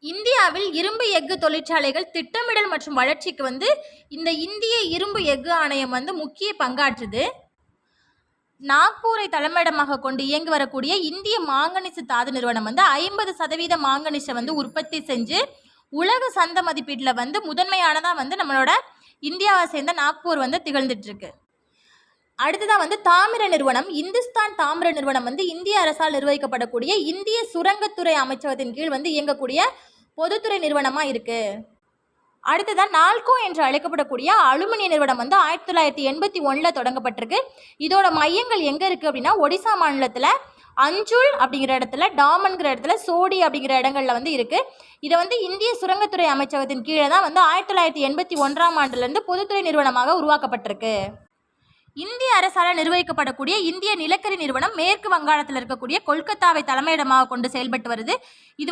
இந்தியாவில் இரும்பு எஃகு தொழிற்சாலைகள் திட்டமிடல் மற்றும் வளர்ச்சிக்கு இந்த இந்திய இரும்பு எஃகு ஆணையம் முக்கிய பங்காற்றுது. நாக்பூரை தலைமையிடமாக கொண்டு இயங்கி வரக்கூடிய இந்திய மாங்கனீசு தாது நிறுவனம் 50% மாங்கனீசை உற்பத்தி செஞ்சு உலக சந்த மதிப்பீட்டில் முதன்மையானதாக நம்மளோட இந்தியாவை சேர்ந்த நாக்பூர் திகழ்ந்துட்டு இருக்கு. அடுத்ததாக தாமிர நிறுவனம், இந்துஸ்தான் தாமிர நிறுவனம் இந்திய அரசால் நிர்வகிக்கப்படக்கூடிய இந்திய சுரங்கத்துறை அமைச்சகத்தின் கீழ் இயங்கக்கூடிய பொதுத்துறை நிறுவனமாக இருக்கு. அடுத்ததான் நால்கோ என்று அழைக்கப்படக்கூடிய அலுமினிய நிறுவனம் 1981 தொடங்கப்பட்டிருக்கு. இதோட மையங்கள் எங்கே இருக்குது அப்படின்னா ஒடிசா மாநிலத்தில் அஞ்சுல் அப்படிங்கிற இடத்துல, டாமன்கிற இடத்துல, சோடி அப்படிங்கிற இடங்களில் இருக்குது. இதை இந்திய சுரங்கத்துறை அமைச்சகத்தின் கீழே தான் 1981 ஆண்டுலேருந்து பொதுத்துறை நிறுவனமாக உருவாக்கப்பட்டிருக்கு. இந்திய அரசால் நிர்வகிக்கப்படக்கூடிய இந்திய நிலக்கரி நிறுவனம் மேற்கு வங்காளத்தில் இருக்கக்கூடிய கொல்கத்தாவை தலைமையிடமாக கொண்டு செயல்பட்டு வருது. இது